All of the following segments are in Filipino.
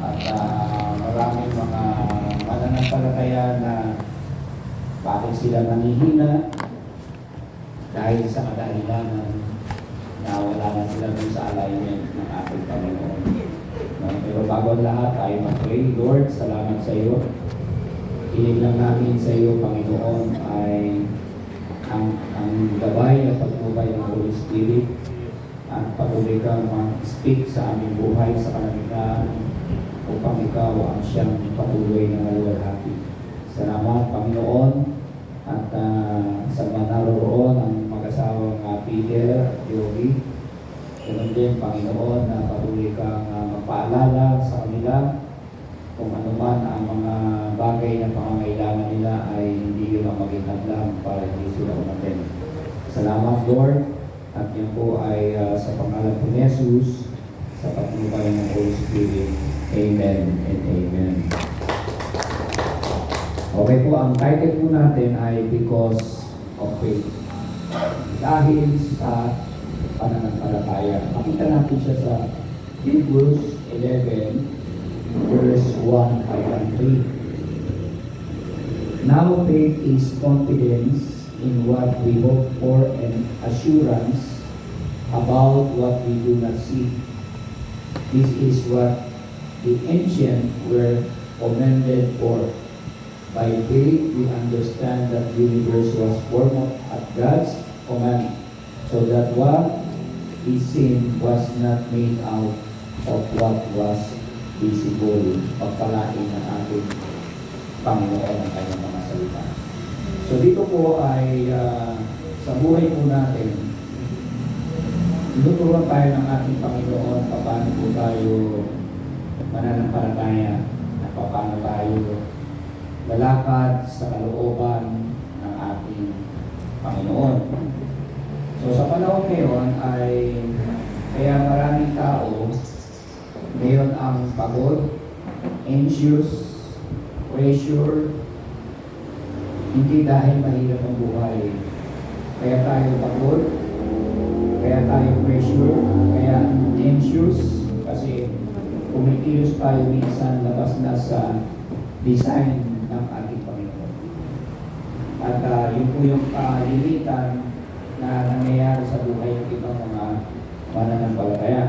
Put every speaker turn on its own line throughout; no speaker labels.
At maraming mga mananampalataya na bakit sila nanihina dahil sa kadahilanan na wala na sila dun sa alignment ng ating Panginoon. Pero bago ang lahat ay mag-pray. Lord, salamat sa iyo. Hiling lang namin sa iyo, Panginoon, ay ang gabay at pagtubay ng Holy Spirit at patuloy kang mag-speak sa aming buhay sa kalamitan upang ikaw ang siyang patuloy na naluwalhati. Salamat, Panginoon, at sa mga naroon ang mag-asawang Peter at Yogi. Ganun din, Panginoon, na patuloy kang magpaalala sa kanila kung ano man ang mga bagay na pangangailangan nila ay hindi yun ang maging hadlang para hindi sila umaten. Salamat, Lord, at yun po ay sa pangalan po ni Jesus, sa patnubay ng Holy Spirit. Amen and amen. Okay po, ang title po natin ay Because of Faith. Dahil sa pananampalataya. Makita natin siya sa Hebrews 11, verse 1 and 3. Now faith is confidence in what we hope for and assurance about what we do not see. This is what the ancient were commended for. By faith, we understand that the universe was formed at God's command, so that what is seen was not made out of what was visible. Pagpalain ng ating Panginoon ang kanyang mga salita. So dito po ay sa buhay po natin, tinuturuan tayo ng ating Panginoon paano po tayo mananampalataya at paano tayo lalakad sa kalooban ng ating Panginoon. So sa panahon ngayon ay kaya maraming tao ngayon ang pagod, anxious, pressure, hindi dahil mahirap ang buhay. Kaya tayo pagod, kaya tayo pressure, kaya anxious, kasi kumikilos tayo minsan labas na sa design ng ating Panginoon. At yun po yung kalilitan na nangyayari sa buhay ng ibang mga mananampalataya.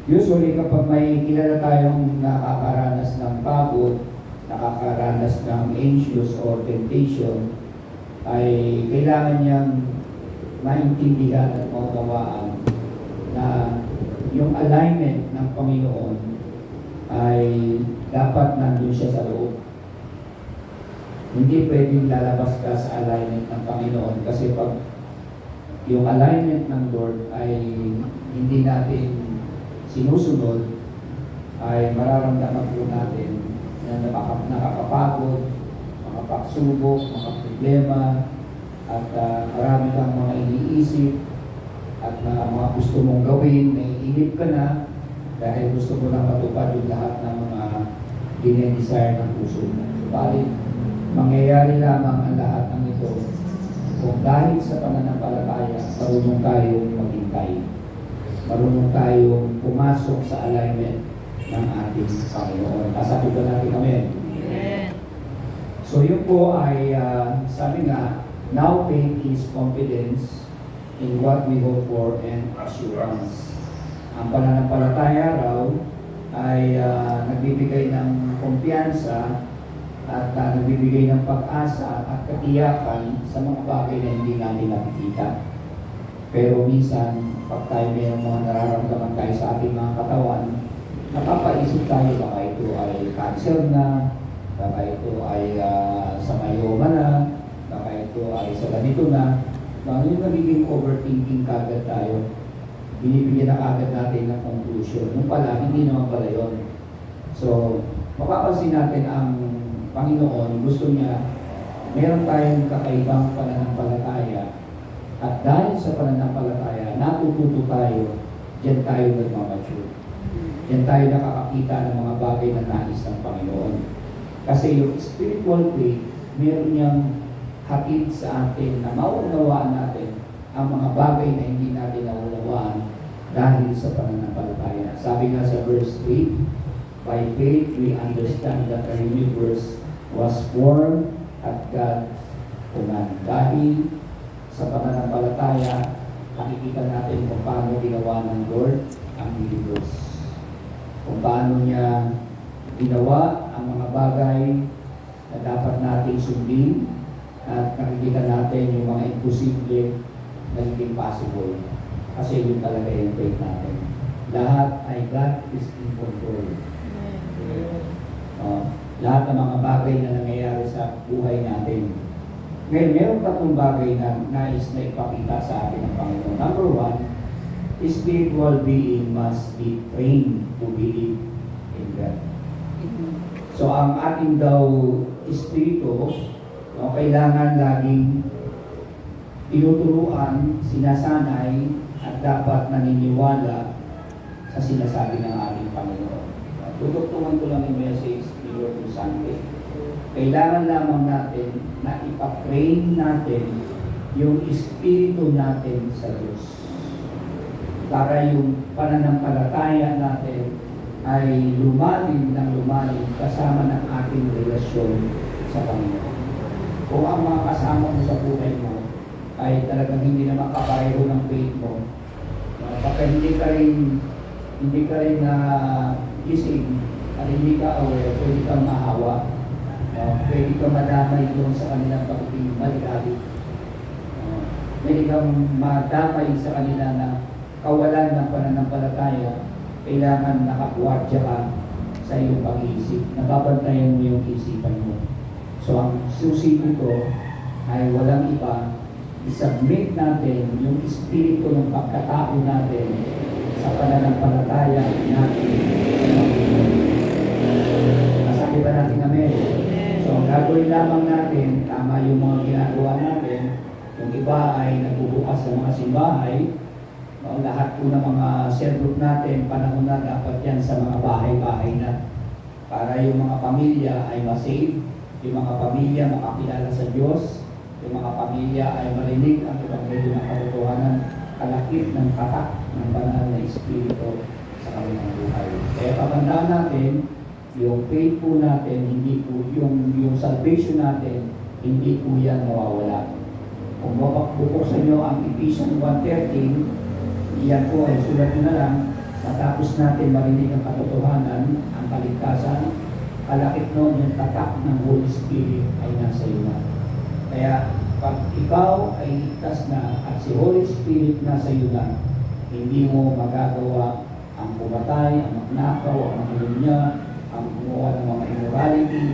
Usually, kapag may kilala tayong nakakaranas ng pagod, nakakaranas ng anxious or temptation, ay kailangan niyang maintindihan at maunawaan na yung alignment ng Panginoon ay dapat nandun siya sa loob. Hindi pwedeng lalabas ka sa alignment ng Panginoon kasi pag yung alignment ng Lord ay hindi natin sinusunod, ay mararamdaman po natin na nakakapagod, mga pagsubok, mga problema, at marami kang mga iniisip at mga gusto mong gawin, naiinip ka na dahil gusto mo na matupad yung lahat ng mga dinedesire ng puso mo. Subalit, mangyayari lamang ang lahat ng ito kung dahil sa pananampalataya, marunong tayong maghintay. Marunong tayong pumasok sa alignment ng ating Panginoon. Kasabi ba natin kami?
Amen.
So yun po ay, sabi nga, now faith is confidence in what we hope for and assurance. Ang pananampalataya raw ay nagbibigay ng kumpiyansa at nagbibigay ng pag-asa at katiyakan sa mga bagay na hindi natin nakikita. Pero minsan, pag tayo mayroong mga nararamdaman tayo sa ating mga katawan, napapaisip tayo baka ito ay cancer na, baka ito ay sa myoma na, baka ito ay sa ganito na. Yung nagiging overthinking kagad tayo, binibigyan na agad natin ng conclusion. Nung pala, hindi naman pala yun. So, mapapansin natin ang Panginoon, gusto niya, meron tayong kakaibang pananampalataya. At dahil sa pananampalataya, natututo tayo, diyan tayo nagmamature. Diyan tayo nakakakita ng mga bagay na nais ng Panginoon. Kasi yung spiritual faith, meron niyang hatid sa atin na maunawaan natin ang mga bagay na hindi natin naunawaan dahil sa pananampalataya. Sabi nga sa verse 3, By faith, we understand that the universe was formed at God's command. Dahil sa pananampalataya, makikita natin kung paano ginawa ng Lord ang universe. Kung paano niya ginawa ang mga bagay na dapat nating sundin at nakikita natin yung mga imposible na hindi possible. Kasi yun talaga yung faith natin. Lahat ay God is in control. Lahat ng mga bagay na nangyayari sa buhay natin. Ngayon, meron tatlong bagay na nais na ipakita sa atin ng Panginoon. Number one, spiritual being must be trained to believe in God. So, ang ating daw espiritu, kailangan laging tinuturuan, sinasanay, at dapat naniniwala sa sinasabi ng ating Panginoon. Tutugtungan ko lang yung message ni Lord Sunday. Kailangan lamang natin na ipatrain natin yung espiritu natin sa Diyos. Para yung pananampalataya natin ay lumalim ng lumalim kasama ng ating relasyon sa Panginoon. Kung ang mga kasama mo sa buhay mo ay talagang hindi na makabayro ng faith mo, baka hindi ka rin na gising at hindi ka aware, pwede kang mahawa, pwede kang madamay doon sa kanilang pagiging maligalig, pwede kang madamay sa kanila na kawalan ng pananampalataya. Kailangan nakakuwadya ka sa iyong pag-iisip, nababantayan mo yung isipan mo. So ang susi nito ay walang iba, isubmit natin yung espiritu ng pagkatao natin sa pananampalataya natin. Masabi ba natin amen? So ang gagawin lamang natin, tama yung mga ginagawa natin, yung iba ay nagbubukas sa mga simbahay, lahat po ng mga cell group natin, panahon na dapat yan sa mga bahay-bahay na para yung mga pamilya ay masave, yung mga pamilya makakilala sa Diyos, yung mga pamilya ay marinig ang ebanghelyo ng katotohanan, kalakip ng tatak ng banal na espiritu sa kanilang buhay. Kaya pagandaan natin, yung faith po natin, hindi po, yung salvation natin, hindi po yan mawawala. Kung bubuksan nyo ang Ephesians 1:13, iyan po ay sulat na lang, matapos natin marinig ang katotohanan, ang kaligtasan, kalakip noon yung tatak ng Holy Spirit ay nasa iyo na. Kaya pag ikaw ay ligtas na at si Holy Spirit nasa iyo na, hindi mo magagawa ang pumatay, ang magnakaw, ang makilunya, ang gumawa ng mga immorality,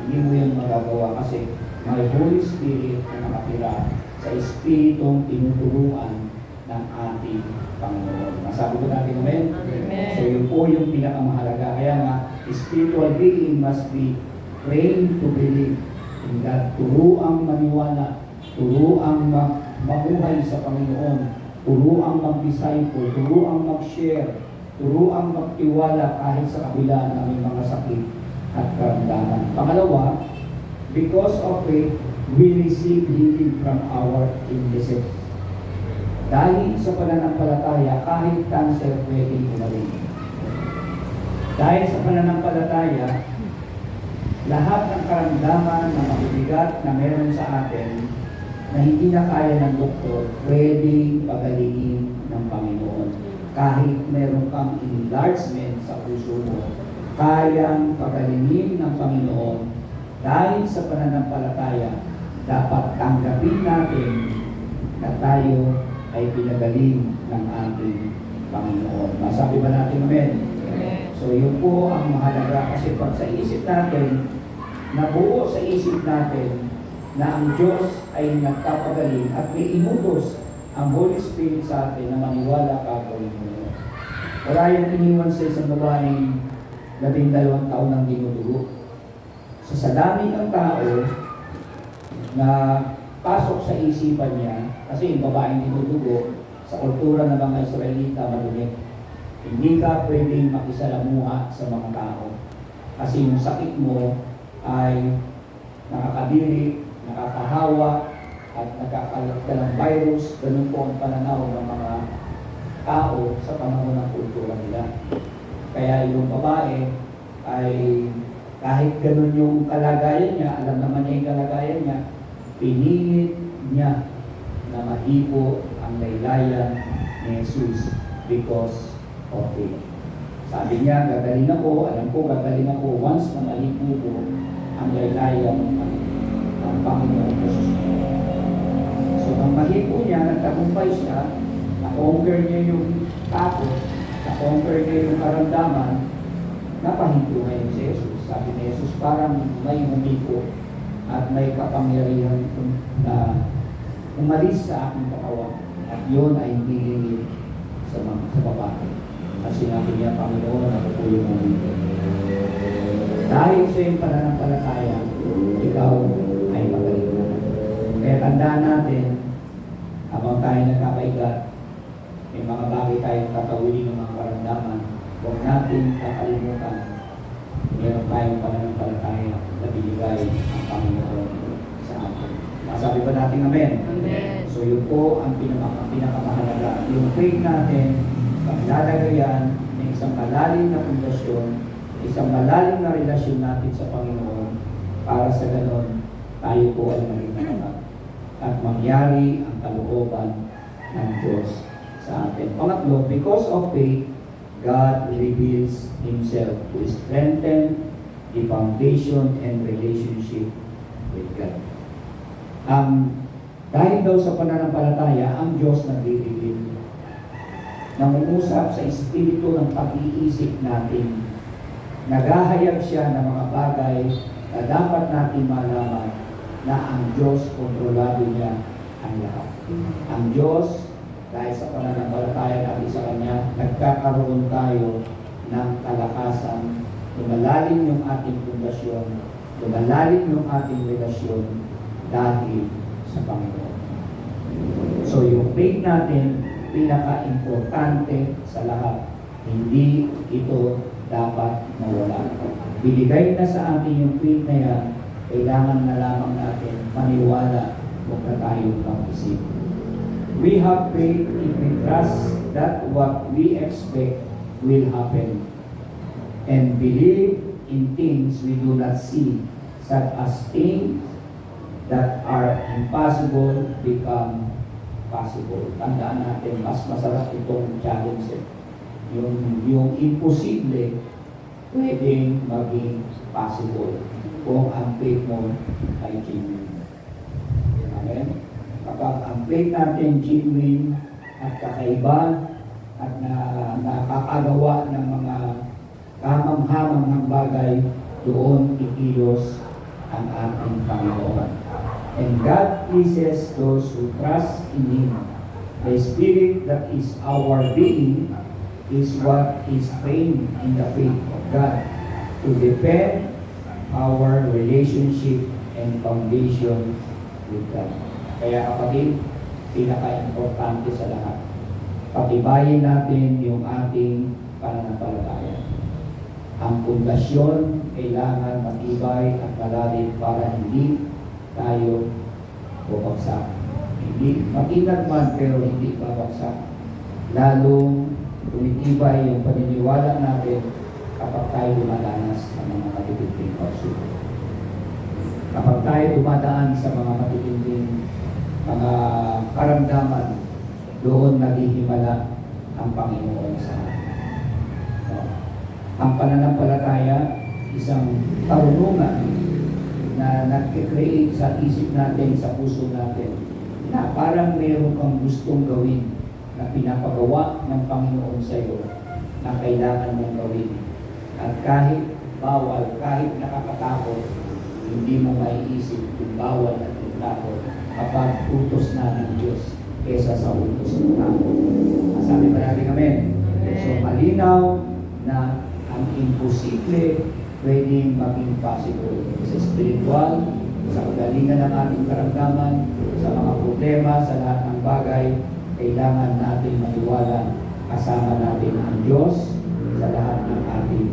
hindi mo yan magagawa kasi may Holy Spirit na nakatira sa Espiritong tinuturuan ng ating Panginoon. Masabi ko natin, amen? Amen. So yun po yung pinakamahalaga. Kaya nga, spiritual being must be trained to believe in God. Turuang maniwala, turuang mabuhay sa Panginoon, turuang mag-disciple, turuang mag-share, turuang magtiwala kahit sa kabila ng aming mga sakit at karamdaman. Pangalawa, because of it, we receive healing from our illnesses. Dahil sa pananampalataya, kahit cancer pwedeng umaling. Dahil sa pananampalataya, lahat ng karamdaman na mabibigat na meron sa atin na hindi na kaya ng doktor, pwedeng pagalingin ng Panginoon. Kahit meron kang enlargement sa puso mo, kayang pagalingin ng Panginoon. Dahil sa pananampalataya, dapat tanggapin natin na tayo ay pinagaling ng ating Panginoon. Masabi ba natin amen? Amen. So yun po ang mahalaga kasi pag sa isip natin, nabuo sa isip natin na ang Diyos ay nagpapagaling at may inutos ang Holy Spirit sa atin na maniwala ka gawin mo. Wala yung iniwan sa isang babaeng 12 taon ng dinudugo. So sa dami ng tao na pasok sa isipan niya, kasi yung babaeng dinudugo, sa kultura ng mga Israelita, madumi. Hindi ka pwedeng makisalamuha sa mga tao. Kasi yung sakit mo ay nakakadiri, nakakahawa, at nagkakalat ka ng virus. Ganun po ang pananaw ng mga tao sa panahon ng kultura nila. Kaya yung babae ay kahit ganun yung kalagayan niya, alam naman niya yung kalagayan niya, pinilit niya na mahipo ang laylayan ni Jesus because of faith. Sabi niya, gagaling ako, alam ko gagaling ako once na mahipo ko ang laylayan ng Panginoon Jesus. So nang mahipo niya, nagtagumpay siya, na-conquer niya yung takot, na-conquer niya yung karamdaman, napahinto ngayon si Jesus. Sabi ni Jesus, parang may humiko at may kapangyarihan na umalis sa aking katawan. At yun ay hindi lingid sa babae. At sinabi niya, Panginoon, ako po yung humiko. Dahil sa iyong pananampalataya, ikaw ay magaling na. Kaya tandaan natin, habang tayo nagkakaigat, may mga bagay tayong tatawin ng mga karamdaman, huwag natin kakalimutan, meron tayong pananampalataya na binigay ang Panginoon sa atin. Masabi ba natin amen?
Amen.
So yun po ang pinakamahalaga. Yung faith natin, paglalagayan ng isang malalim na pundasyon, isang malalim na relasyon natin sa Panginoon, para sa ganon, tayo po ay maging nakamag. At mangyari ang kalooban ng Diyos sa atin. Pangatlo, because of faith, God reveals Himself to strengthen the foundation and relationship with God. Dahil daw sa pananampalataya, ang Diyos nag-reveal. Nangungusap sa espiritu ng pag-iisip natin. Naghahayag siya ng mga bagay na dapat natin malaman na ang Diyos, kontrolado niya ang lahat. Ang Diyos, dahil sa pananampalataya natin sa Kanya, nagkakaroon tayo ng kalakasan, lumalalim yung ating pundasyon, lumalalim yung ating relasyon dahil sa Panginoon. So yung faith natin, pinaka-importante sa lahat. Hindi ito dapat mawala. Binigay na sa atin yung faith na yan, kailangan na lamang natin maniwala kung na tayong pag-isip. We have faith if we trust that what we expect will happen and believe in things we do not see, such as things that are impossible become possible. Tandaan natin, mas masarap itong challenge. Yung imposible, pwedeng maging possible kung ang faith mo ay genuine. Amen? Kapag ang faith natin genuine at kakaiba at nakakagawa ng mga kamanghamang ng bagay, doon ikilos ang ating Panginoon. And God pleases those who trust in Him. The Spirit that is our being is what is trained in the faith of God to defend our relationship and foundation with God. Kaya kapatid, pinaka-importante sa lahat, patibayin natin yung ating pananampalataya. Ang pundasyon kailangan matibay at malalim para hindi tayo bubagsak. Hindi matinag man pero hindi babagsak. Lalong tumitibay yung paniniwala natin kapag tayo dumadanas sa mga matitinding pagsubok. Kapag tayo dumadaan sa mga matitinding mga karamdaman, doon naghihimala ang Panginoon sa atin. Ang pananampalataya, isang karunungan na nag-create sa isip natin, sa puso natin, na parang meron kang gustong gawin na pinapagawa ng Panginoon sa iyo na kailangan mong gawin. At kahit bawal, kahit nakakatakot, hindi mo maiisip kung bawal at kung takot kapag utos na ng Diyos kesa sa utos ng tao. Sabi ba natin amen? So malinaw na ang imposible pwedeng maging possible sa spiritual, sa kagalingan ng ating karamdaman, sa mga problema, sa lahat ng bagay, kailangan natin maniwala kasama natin ang Diyos sa lahat ng ating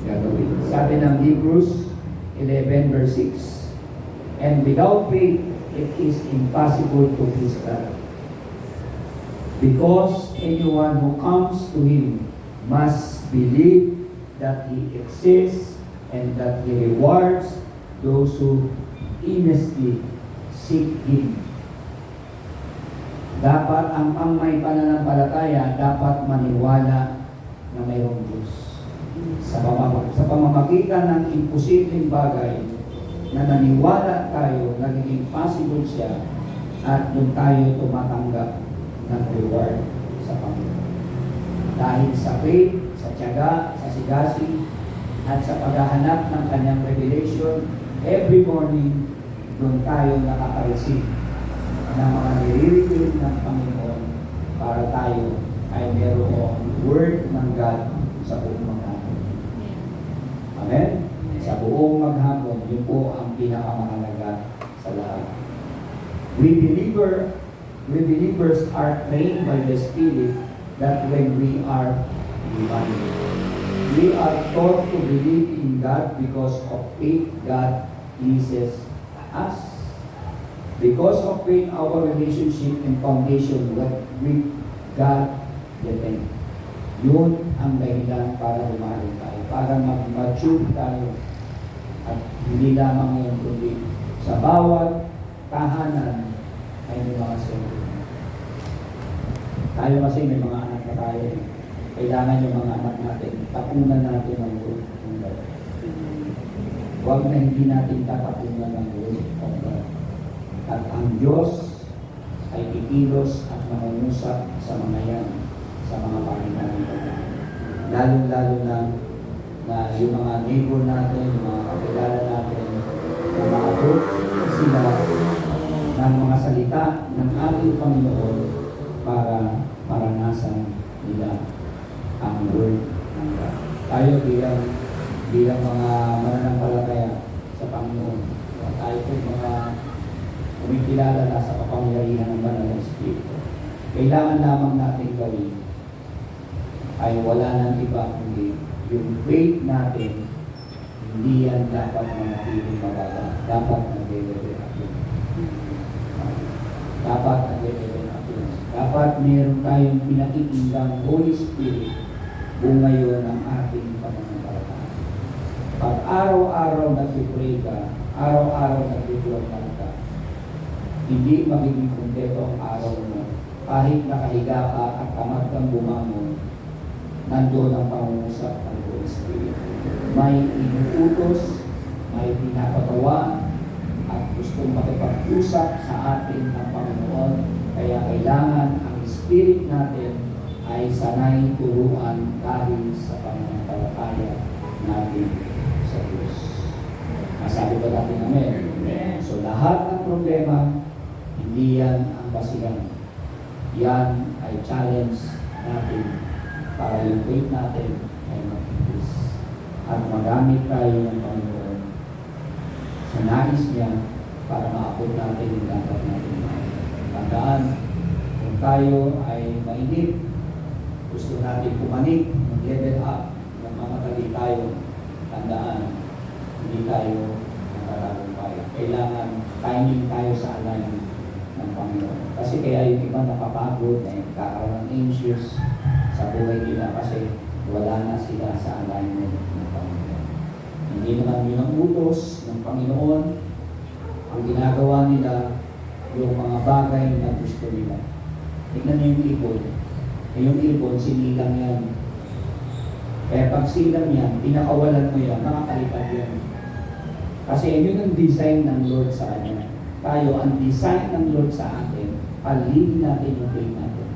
gagawin. Sabi ng Hebrews 11 verse 6, and without faith, it is impossible to please God. Because anyone who comes to Him must believe that He exists and that He rewards those who earnestly seek Him. Dapat ang may pananampalataya dapat maniwala na mayroong Diyos. Sa pamamagitan ng imposibleng bagay na naniwala tayo, nagiging possible siya at doon tayo tumatanggap ng reward sa Panginoon. Dahil sa faith, sa tiyaga, sa sigasig, at sa paghahanap ng kanyang revelation, every morning, doon tayo nakaka-receive ng mga nire-reveal ng Panginoon para tayo ay mayroong word ng God sa buong maghapon. Amen? Sa buong maghapon, yun po ang pinakamahalaga sa lahat. We believers are trained by the Spirit that when we are reminded. We are taught to believe in God because of faith God pleases us. Because of faith, our relationship and foundation with God depend. Yun ang dahilan para lumalim tayo, para mag-mature tayo. At hindi lamang yun, kundi sa bawat tahanan ay may mga sentro. Tayo kasi may mga anak na tayo. Kailangan yung mga anak natin, tapunan natin ang word ng God. Huwag na hindi natin tatapunan ang word ng God. At ang Diyos ay kikilos at mangungusap sa mga yan, sa mga panginalan. Lalo-lalo na yung mga neighbor natin, yung mga kakilala natin, na maabot sila ng mga salita ng ating Panginoon para maranasan nila ang word ng God. Tayo bilang mga mananampalataya sa Panginoon, tayo po mga kumikilala na sa kapangyarihan ng banal na Espiritu. Kailangan lamang natin gawin ay wala nang iba kundi yung faith natin, hindi yan dapat manatiling mababa. Dapat nag-level up yun. Dapat nag-level up yun. Dapat meron tayong pinakikinggang Holy Spirit buong ngayon ang ating pananampalataya. Pag araw-araw nag-pray ka, araw-araw nag-pray ka, hindi magiging kumpleto ang araw mo. Kahit nakahiga ka at tamad kang bumangon, nandoon ang pangungusap ng Holy Spirit. May inuutos, may pinapagawa, at gustong makipag-usap sa atin ng Panginoon. Kaya kailangan ang Spirit natin ay sanay turuan dahil sa pananampalataya natin sa Diyos. Masabi ba natin amen? So lahat ng problema, hindi yan ang basihan. Yan ay challenge natin para yung faith natin ay mag-increase. At magamit tayo ng Panginoon sa nais niya para maabot natin yung dapat natin. Tandaan, kung tayo ay mainip, gusto natin pumanik, mag-level up, nagmamadali tayo, tandaan, hindi tayo nakararumpay. Kailangan timing tayo sa align ng Panginoon. Kasi kaya yung iba napapagod, nagkakaroon ng anxious sa buhay nila kasi wala na sila sa alignment ng Panginoon. Hindi naman yun ang utos ng Panginoon. Ang ginagawa nila, yung mga bagay na gusto nila. Tignan niyo yung ibon. Yung ibon, sinilang yan. Kaya pag silang yan, pinakawalan mo yan, makakalipat yan. Kasi yun ang design ng Lord sa kanya. Tayo, ang design ng Lord sa atin, paligid natin yung faith natin.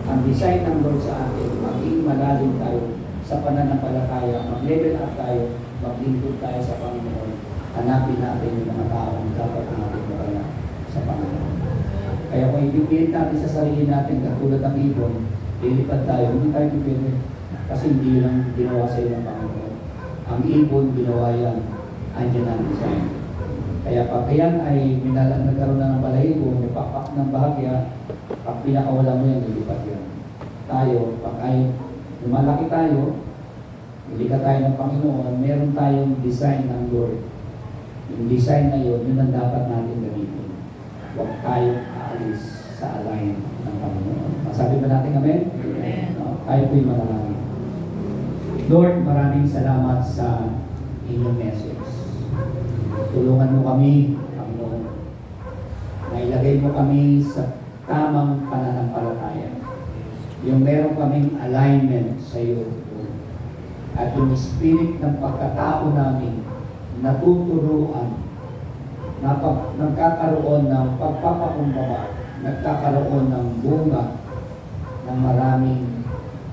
Ang design ng Lord sa atin, maging malalim tayo sa pananampalataya, mag-level up tayo, maglingkod tayo sa Panginoon, hanapin natin yung mga taong dapat natin makala sa Panginoon. Kaya kung ibipilit natin sa sarili natin, katulad ng ibon, lilipad tayo, hindi tayo pipili. Kasi hindi lang ginawa sa iyo ng Panginoon. Ang ibon, ginawa yan, andyan ang design. Kaya pag yan ay nagkaroon na ng balahibo, may pakpak ng bahagya, pag pinakawala mo yan, lilipat yan. Tayo, pag ay lumalaki tayo, ilika tayo ng Panginoon, meron tayong design ng Lord. Yung design na yun, yun ang dapat natin gamitin. Huwag tayong aalis sa align ng Panginoon. Masabi ba natin amen? Amen. No? Tayo po'y manalangin. Lord, maraming salamat sa inyong message. Tulungan mo kami, Panginoon, na ilagay mo kami sa tamang pananampalataya. Yung meron kaming alignment sa iyo, Lord. At yung spirit ng pagkatao namin, natuturuan, nagkakaroon ng pagpapakumbaba, nagkakaroon ng bunga ng maraming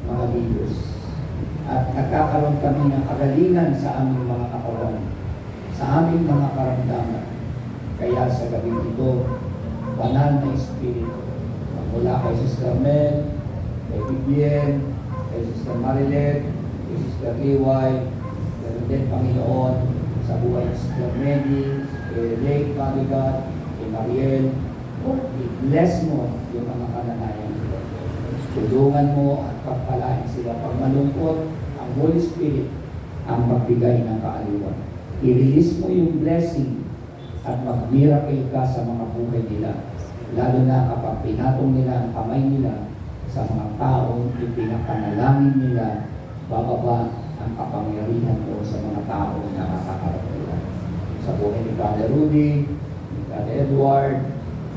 mga leaders. At nagkakaroon kami ng kagalingan sa aming mga katawan, sa aming mga karamdaman. Kaya sa gabi ito, banal na espiritu, mula kay Sister Mel, kay Bibien, kay Sister Marilet, kay Sister Liway, pero din Panginoon, sa buhay ni Sister Medi, kay Lake, Father God, kay Mariel, i-bless mo yung mga kananayan nila. Tulungan mo at pagpalain sila. Pag malungkot, ang Holy Spirit ang magbigay ng kaaliwan. I-release mo yung blessing at mag-miracle ka sa mga buhay nila. Lalo na kapag pinatong nila ang kamay nila sa mga taong ipinapanalangin nila, bababa ang kapangyarihan mo sa mga taong nakakakarap nila. Sa buhay ni Brother Rudy, ni Brother Edward,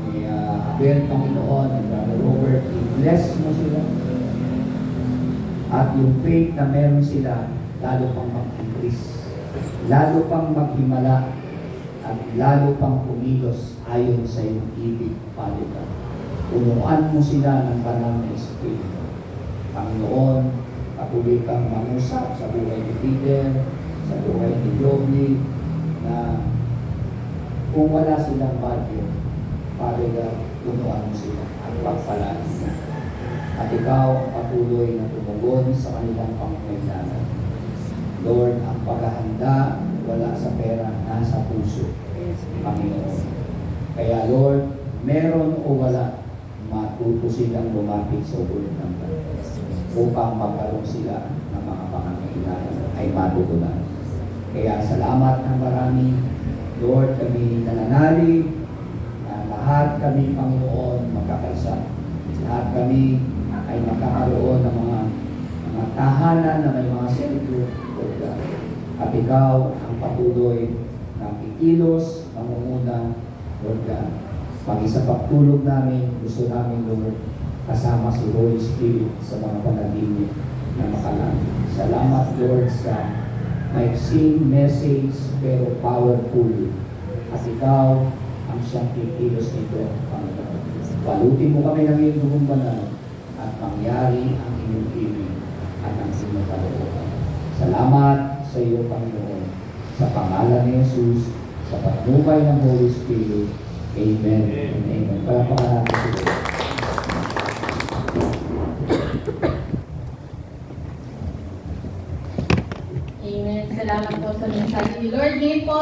ni Abel, Panginoon, ni Brother Robert, i-bless mo sila. At yung faith na meron sila, lalo pang mag-increase, lalo pang maghimala, at lalo pang kumilos ayon sa iyong ibig, Father God. Punuan mo sila ng banal na Espiritu. Panginoon, patuloy kang mangusap sa buhay ni Peter, sa buhay ni Joby, na kung wala silang budget, Father God, punuan mo sila at pagpalaan sila. At ikaw patuloy na tumugon sa kanilang pangangailangan. Lord, ang paghahanda wala sa pera, nasa puso, Panginoon. Kaya Lord, meron o wala, matuto silang lumapit sa ulit ng Panginoon upang magkaroon sila ng mga pangangailangan ay matutunan. Kaya salamat ng marami, Lord, kami nananalig na lahat kami, Panginoon, magkakaisa. Lahat kami ay magkakaroon ng mga tahanan na may mga sentro, Lord God. At ikaw ang patuloy na kikilos, mangunguna, Lord God. Pag isa pagtulog namin, gusto namin, Lord, kasama si Holy Spirit sa mga panaginip na makalangit. Salamat, Lord, sa maiksing message pero powerful. At ikaw ang siyang kikilos nito, Panginoon. Balutin mo kami ng iyong dugong banal at mangyari ang inyong ibig at ang inyong kalooban. Salamat sa iyo, Panginoon. Sa pangalan ni Jesus, sa patnubay ng Holy Spirit. Amen. And amen. Palapakan natin sila.
Amen. Salamat po sa mensahe ni Lord. Ngayon po,